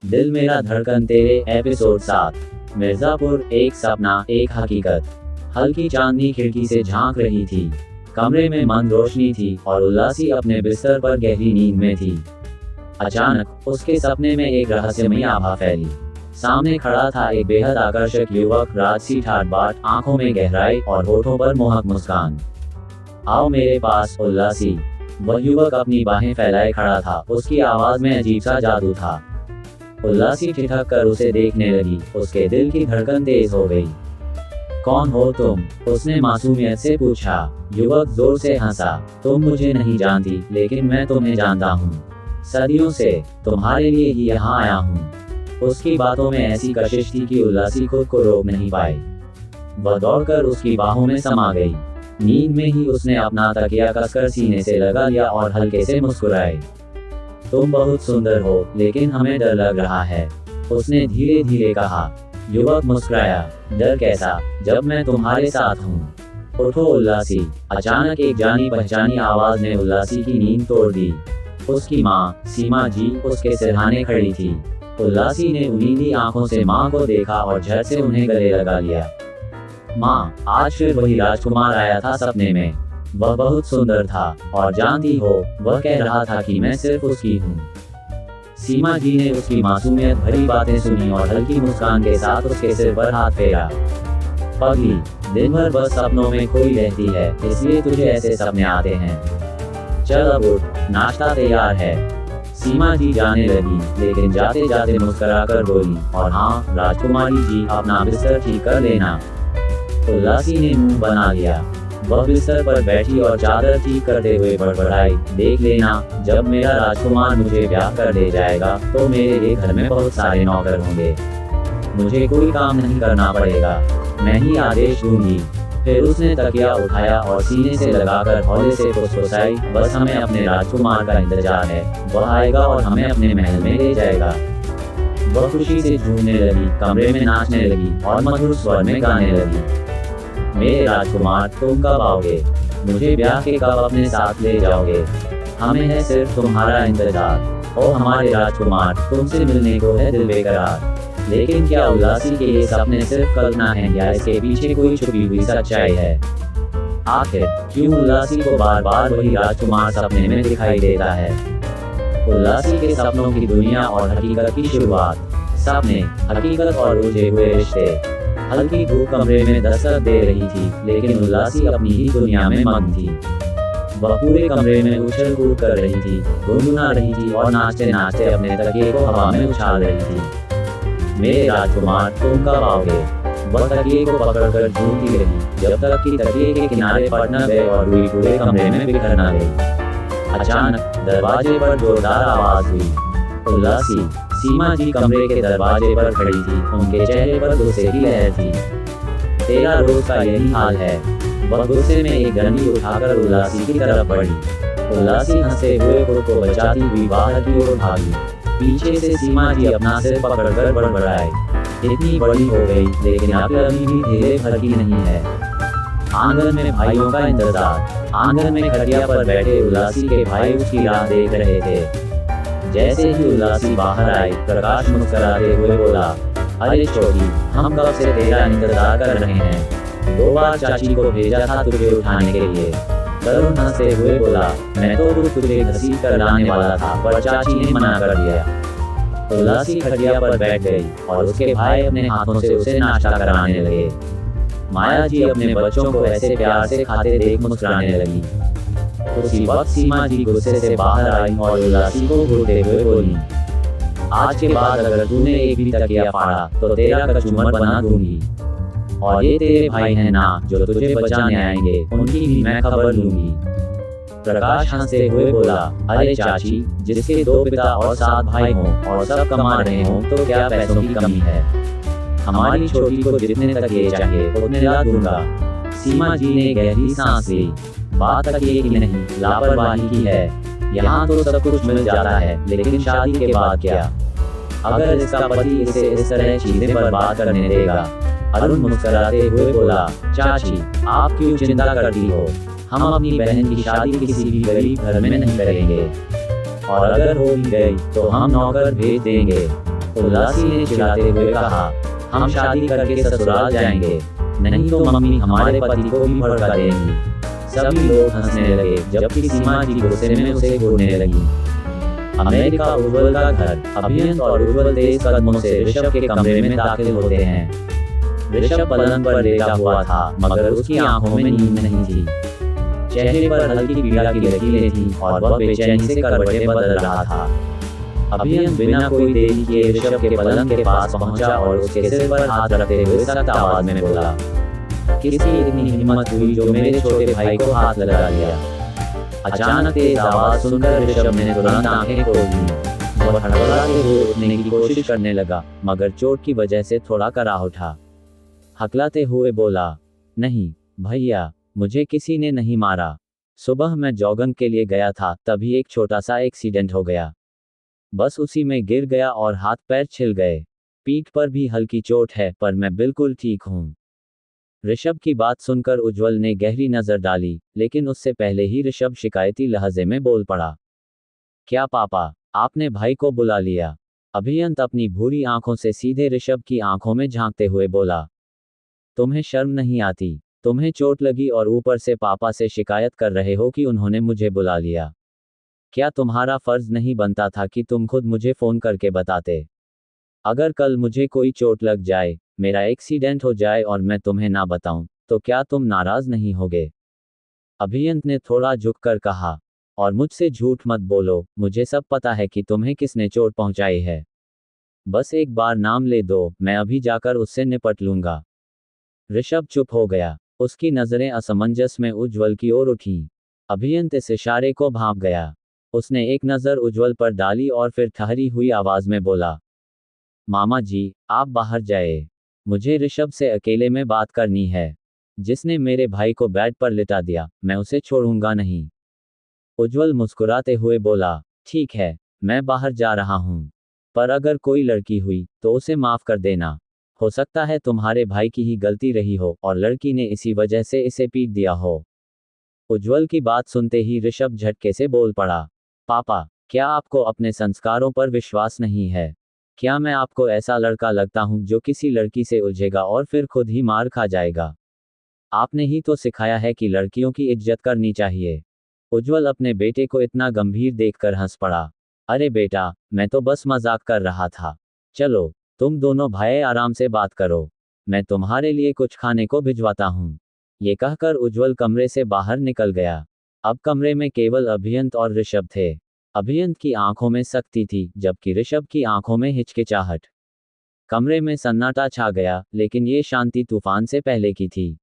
दिल मेरा धड़कन तेरे एपिसोड 7। मिर्जापुर, एक सपना एक हकीकत। हल्की चांदनी खिड़की से झांक रही थी। कमरे में मंद रोशनी थी और उल्लासी अपने बिस्तर पर गहरी नींद में थी। अचानक उसके सपने में एक रहस्यमयी आभा फैली। सामने खड़ा था एक बेहद आकर्षक युवक, राजसी ठाट बाट, आंखों में गहराई और होठों पर मोहक मुस्कान। आओ मेरे पास उल्लासी। वह युवक अपनी बाहें फैलाए खड़ा था। उसकी आवाज में अजीब सा जादू था। उल्लासी ठिठक कर उसे देखने लगी। उसके दिल की धड़कन तेज हो गई। कौन हो तुम? उसने मासूमियत से पूछा। युवक जोर से हंसा। तुम मुझे नहीं जानती, लेकिन मैं तुम्हें जानता हूँ। सदियों से तुम्हारे लिए ही यहाँ आया हूँ। उसकी बातों में ऐसी कशिश थी कि उल्लासी खुद को रोक नहीं पाई। वह दौड़कर उसकी बाहों में समा गई। नींद में ही उसने अपना तकिया कसकर सीने से लगा लिया और हल्के से मुस्कुराए। तुम बहुत सुंदर हो, लेकिन हमें डर लग रहा है, उसने धीरे धीरे कहा। युवक मुस्कुराया। डर कैसा, जब मैं तुम्हारे साथ हूँ। उठो उल्लासी। अचानक एक जानी पहचानी आवाज ने उल्लासी की नींद तोड़ दी। उसकी माँ सीमा जी उसके सिरहाने खड़ी थी। उल्लासी ने उनीली आंखों से माँ को देखा और झट से उन्हें गले लगा लिया। माँ, आज फिर वही राजकुमार आया था सपने में। वह बहुत सुंदर था और जानती हो, वह कह रहा था कि मैं सिर्फ उसकी हूँ। सीमा जी ने उसकी मासूमियत भरी बातें सुनी और हल्की मुस्कान के साथ उसके सिर पर हाथ फेरा। पगली, दिन भर बस सपनों में खोई रहती है, इसलिए तुझे ऐसे सपने आते हैं। चल अब उठ, नाश्ता तैयार है। सीमा जी जाने लगी, लेकिन जाते जाते मुस्कुराकर बोली, और हाँ राजकुमारी जी, अपना बिस्तर ठीक कर लेना। उल्लासी ने मुंह बना लिया। वह बिस्तर पर बैठी और चादर ठीक करते हुए बड़बड़ाई, देख लेना, जब मेरा राजकुमार मुझे ब्याह कर ले जाएगा तो मेरे लिए घर में बहुत सारे नौकर होंगे। मुझे कोई काम नहीं करना पड़ेगा, मैं ही आदेश दूंगी। फिर उसने तकिया उठाया और सीने से लगाकर हौले से फुसफुसाई, बस हमें अपने राजकुमार का इंतजार है। वह आएगा और हमें अपने महल में ले जाएगा। वह खुशी से झूमने लगी, कमरे में नाचने लगी और मधुर स्वर में गाने लगी। मेरे राजकुमार, तुम कब आओगे? मुझे ब्याह के कब अपने साथ ले जाओगे? हमें है सिर्फ तुम्हारा इंतजार। ओ हमारे राजकुमार, तुमसे मिलने को है दिल बेकरार। लेकिन क्या उल्लासी के ये सपने सिर्फ कल्पना है या इसके पीछे कोई छुपी हुई सच्चाई है? आखिर क्यों उल्लासी को बार बार वही राजकुमार सपने में दिखाई देता है? उल्लासी के सपनों की दुनिया और हकीकत की शुरुआत। सपने, हकीकत और उलझे हुए रिश्ते। हल्की धूप कमरे में दस्तक दे रही थी, लेकिन उल्लासी अपनी ही दुनिया में मग्न थी। वह पूरे कमरे में उछल कूद कर रही थी, गुनगुना रही थी और नाचते नाचते अपने तकिए को हवा में उछाल रही थी। मेरे राजकुमार, तुम कब आओगे? वह तकिए को पकड़कर झूमती रही, जब तक कि तकिए के किनारे फट न गए और रुई पूरे कमरे में बिखर न गई। अचानक दरवाजे पर जोरदार आवाज हुई। उल्लासी, सीमा जी कमरे के दरवाजे पर खड़ी थी। उनके चेहरे पर गुस्से की लहर थी। तेरा रोज का यही हाल है। वह गुस्से में एक डंडी उठाकर उल्लासी की तरफ बढ़ी। उल्लासी हंसते हुए खुद को बचाती हुई बाहर की ओर भागी। पीछे से सीमा जी अपना सिर पकड़कर बड़बड़ाए। इतनी बड़ी हो गई, लेकिन अक्ल अभी भी धीरे भर की नहीं है। आंगन में भाइयों का इंतजार। आंगन में खटिया पर बैठे उल्लासी के भाई उसकी राह देख रहे थे। जैसे ही उल्लासी बाहर आई, प्रकाश मुस्कुराते हुए बोला, अरे छोटी, हम कब से तेरा इंतजार कर रहे हैं। 2 बार चाची को भेजा था तुझे उठाने के लिए। तरुण हंसते हुए बोला, मैं तो खुद तुझे घसीट कर लाने वाला था, पर चाची ने मना कर दिया। उल्लासी खटिया पर बैठ गई और उसके भाई अपने हाथों से उसे नाश्ता कराने लगे। माया जी अपने बच्चों को ऐसे प्यार से खाते देख मुस्कुराने लगी। उसी वक्त सीमा जी गुस्से से बाहर आई और उल्लासी को घूरते हुए बोली, आज के बाद अगर तूने एक भी तकिया फाड़ा तो तेरा कचूमर बना दूंगी। और ये तेरे भाई हैं ना, जो तुझे बचाने आएंगे, उनकी भी मैं खबर लूंगी। प्रकाश हंसते हुए बोला, अरे चाची, जिसके 2 पिता और 7 भाई हों और सब कमा रहे हों तो क्या पैसों की कमी है? हमारी छोटी को जितने तकिए चाहिए उतने ला दूंगा। सीमा जी ने गहरी सांस ली। बात तकिए की नहीं, लापरवाही की है। यहाँ तो सब कुछ मिल जाता है, लेकिन शादी के बाद क्या? अगर इसका पति इसे इस तरह चीजें बर्बाद करने देगा। अरुण मुस्कुराते हुए बोला, चाची, आप क्यों चिंता करती हो? हम अपनी बहन की शादी किसी भी गरीब घर में नहीं करेंगे, और अगर हो भी गई तो हम नौकर भेज देंगे। उल्लासी ने चिढ़ाते हुए कहा, हम शादी करके ससुराल जाएंगे, नहीं तो मम्मी हमारे पति को भी भड़का देंगी। सभी लोग हंसने लगे, जबकि सीमा जी गुस्से में उसे घूरने लगी। अमेरिका उज्ज्वल का घर। अभियंत और उज्ज्वल तेज कदमों से ऋषभ के कमरे में दाखिल होते हैं। ऋषभ पलंग पर लेटा हुआ था, मगर उसकी आंखों में नींद नहीं थी। चेहरे पर हल्की पीड़ा की लकीरें थीं और वह बेचैनी से करवटें बदल रहा था। अभियंत बिना कोई देरी किए ऋषभ के पलंग के पास पहुंचा और उसके सिर पर हाथ रखते हुए सख्त आवाज में बोला, किसकी इतनी हिम्मत हुई जो मेरे छोटे भाई को हाथ लगा लिया। अचानक तेज आवाज सुनकर ऋषभ ने तुरंत आंखें खोल दी। वह हड़बड़ाते हुए उठने की कोशिश करने लगा, मगर चोट की वजह से थोड़ा कराह उठा। हकलाते हुए बोला, नहीं भैया, मुझे किसी ने नहीं मारा। सुबह मैं जॉगिंग के लिए गया था, तभी एक छोटा सा एक्सीडेंट हो गया। बस उसी में गिर गया और हाथ पैर छिल गए। पीठ पर भी हल्की चोट है, पर मैं बिल्कुल ठीक हूँ। ऋषभ की बात सुनकर उज्ज्वल ने गहरी नजर डाली, लेकिन उससे पहले ही ऋषभ शिकायती लहजे में बोल पड़ा, क्या पापा, आपने भाई को बुला लिया? अभियंत अपनी भूरी आंखों से सीधे ऋषभ की आंखों में झांकते हुए बोला, तुम्हें शर्म नहीं आती? तुम्हें चोट लगी और ऊपर से पापा से शिकायत कर रहे हो कि उन्होंने मुझे बुला लिया। क्या तुम्हारा फर्ज नहीं बनता था कि तुम खुद मुझे फोन करके बताते? अगर कल मुझे कोई चोट लग जाए, मेरा एक्सीडेंट हो जाए और मैं तुम्हें ना बताऊं, तो क्या तुम नाराज नहीं होगे? अभियंत ने थोड़ा झुककर कहा, और मुझसे झूठ मत बोलो, मुझे सब पता है कि तुम्हें किसने चोट पहुंचाई है। बस एक बार नाम ले दो, मैं अभी जाकर उससे निपट लूंगा। ऋषभ चुप हो गया। उसकी नजरें असमंजस में उज्ज्वल की ओर उठीं। अभियंत इस इशारे को भांप गया। उसने एक नजर उज्ज्वल पर डाली और फिर ठहरी हुई आवाज में बोला, मामा जी, आप बाहर जाए। मुझे ऋषभ से अकेले में बात करनी है। जिसने मेरे भाई को बेड पर लिटा दिया, मैं उसे छोड़ूंगा नहीं। उज्ज्वल मुस्कुराते हुए बोला, ठीक है, मैं बाहर जा रहा हूं। पर अगर कोई लड़की हुई, तो उसे माफ कर देना। हो सकता है तुम्हारे भाई की ही गलती रही हो और लड़की ने इसी वजह से इसे पीट दिया हो। उज्ज्वल की बात सुनते ही ऋषभ झटके से बोल पड़ा, पापा, क्या आपको अपने संस्कारों पर विश्वास नहीं है? क्या मैं आपको ऐसा लड़का लगता हूं जो किसी लड़की से उलझेगा और फिर खुद ही मार खा जाएगा? आपने ही तो सिखाया है कि लड़कियों की इज्जत करनी चाहिए। उज्ज्वल अपने बेटे को इतना गंभीर देखकर हंस पड़ा। अरे बेटा, मैं तो बस मजाक कर रहा था। चलो, तुम दोनों भाई आराम से बात करो। मैं तुम्हारे लिए कुछ खाने को भिजवाता हूँ। ये कहकर उज्ज्वल कमरे से बाहर निकल गया। अब कमरे में केवल अभियंत और ऋषभ थे। अभियंत की आंखों में सख्ती थी, जबकि ऋषभ की आंखों में हिचकिचाहट। कमरे में सन्नाटा छा गया, लेकिन ये शांति तूफान से पहले की थी।